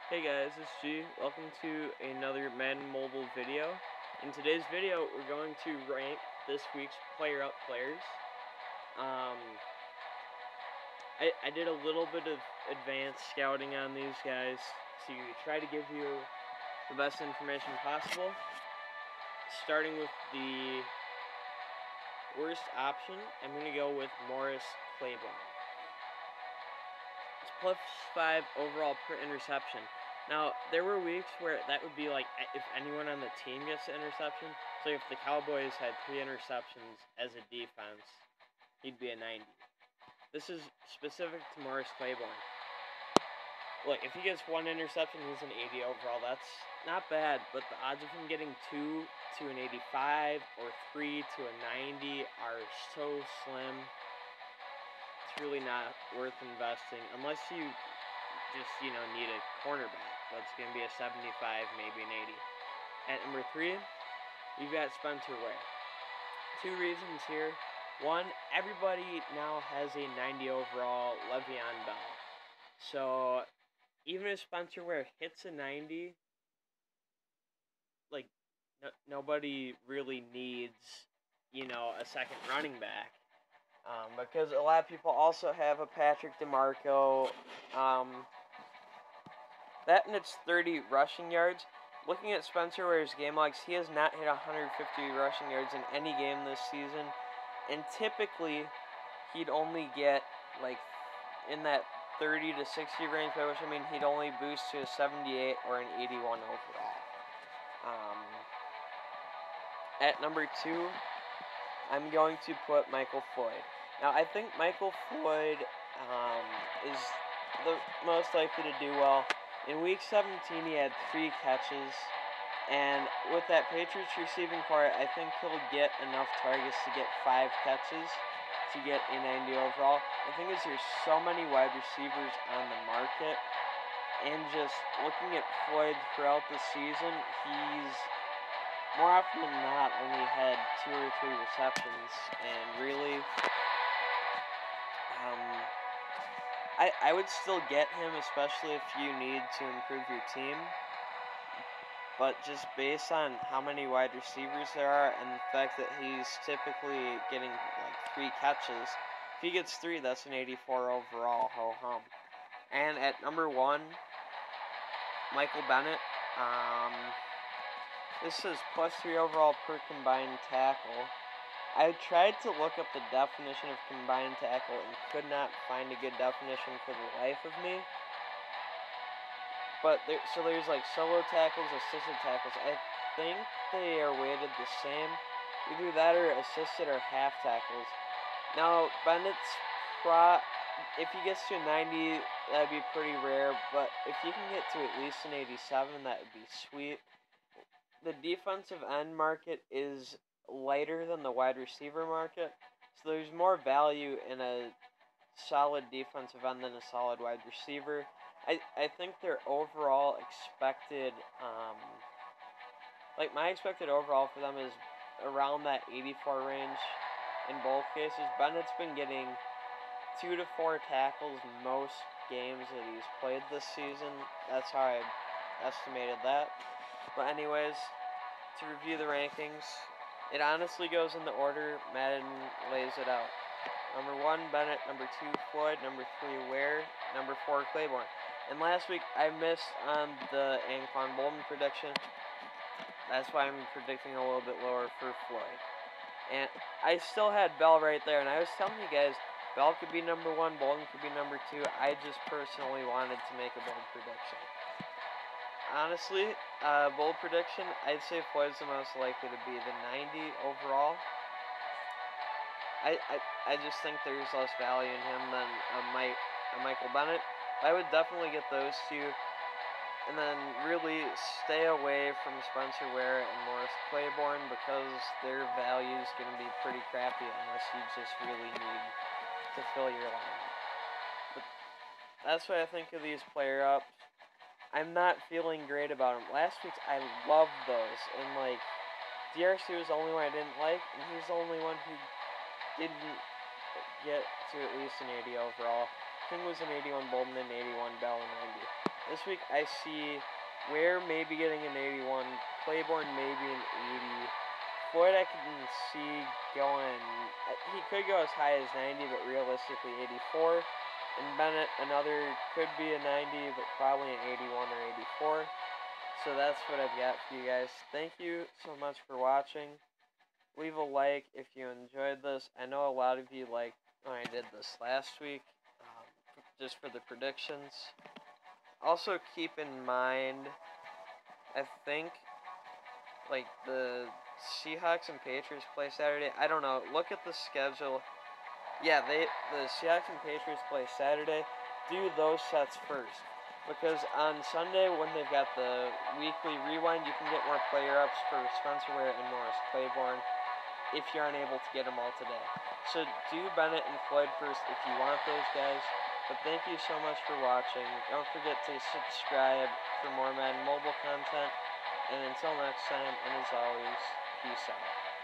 Hey guys, it's G. Welcome to another Madden Mobile video. In today's video, we're going to rank this week's player up players. I did a little bit of advanced scouting on these guys to try to give you the best information possible. Starting with the worst option, I'm going to go with Claiborne. It's +5 overall per interception. Now, there were weeks where that would be like if anyone on the team gets an interception. So if the Cowboys had 3 interceptions as a defense, he'd be a 90. This is specific to Claiborne. Look, if he gets 1 interception, he's an 80 overall. That's not bad, but the odds of him getting 2 to an 85 or 3 to a 90 are so slim. It's really not worth investing unless you just, need a cornerback. That's going to be a 75, maybe an 80. At number 3, we've got Spencer Ware. 2 reasons here. One, everybody now has a 90 overall Le'Veon Bell. So, even if Spencer Ware hits a 90, nobody really needs, a second running back. Because a lot of people also have a Patrick DeMarco. That and it's 30 rushing yards. Looking at Spencer Ware's game logs, he has not hit 150 rushing yards in any game this season. And typically, he'd only get, in that 30 to 60 range, by which I mean he'd only boost to a 78 or an 81 overall. At number 2, I'm going to put Michael Floyd. Now, I think Michael Floyd is the most likely to do well. In Week 17, he had 3 catches, and with that Patriots receiving core, I think he'll get enough targets to get 5 catches to get a 90 overall. The thing is, there's so many wide receivers on the market, and just looking at Floyd throughout the season, he's more often than not only had 2 or 3 receptions, and really, I would still get him, especially if you need to improve your team. But just based on how many wide receivers there are and the fact that he's typically getting 3 catches, if he gets 3, that's an 84 overall, ho-hum. And at number 1, Michael Bennett. This is +3 overall per combined tackle. I tried to look up the definition of combined tackle and could not find a good definition for the life of me. But there's solo tackles, assisted tackles. I think they are weighted the same. Either that or assisted or half tackles. Now, Bennett's if he gets to a 90, that'd be pretty rare. But if you can get to at least an 87, that would be sweet. The defensive end market is lighter than the wide receiver market, so there's more value in a solid defensive end than a solid wide receiver. I think their overall expected, my expected overall for them is around that 84 range in both cases. Bennett's been getting 2 to 4 tackles most games that he's played this season. That's how I estimated that. But anyways, to review the rankings, it honestly goes in the order Madden lays it out. Number 1, Bennett. Number 2, Floyd. Number 3, Ware. Number 4, Claiborne. And last week, I missed on the Anquan Bolden prediction. That's why I'm predicting a little bit lower for Floyd. And I still had Bell right there, and I was telling you guys, Bell could be number 1, Bolden could be number 2. I just personally wanted to make a bold prediction. Honestly, bold prediction, I'd say Floyd's the most likely to be the 90 overall. I just think there's less value in him than a Michael Bennett. I would definitely get those 2, and then really stay away from Spencer Ware and Claiborne because their value is going to be pretty crappy unless you just really need to fill your line. But that's what I think of these player ups. I'm not feeling great about him. Last week's, I loved those, and DRC was the only one I didn't like, and he's the only one who didn't get to at least an 80 overall. King was an 81, Bolden an 81, Bell an 90. this week I see Ware maybe getting an 81, Claiborne maybe an 80. Floyd I can see going, he could go as high as 90, but realistically 84. And Bennett, another, could be a 90, but probably an 81 or 84. So that's what I've got for you guys. Thank you so much for watching. Leave a like if you enjoyed this. I know a lot of you liked when I did this last week, just for the predictions. Also keep in mind, I think, like, the Seahawks and Patriots play Saturday. I don't know. Look at the schedule. Yeah, the Seahawks and Patriots play Saturday. Do those sets first. Because on Sunday, when they've got the weekly rewind, you can get more player ups for Spencer Ware and Morris Claiborne if you're unable to get them all today. So do Bennett and Floyd first if you want those guys. But thank you so much for watching. Don't forget to subscribe for more Madden mobile content. And until next time, and as always, peace out.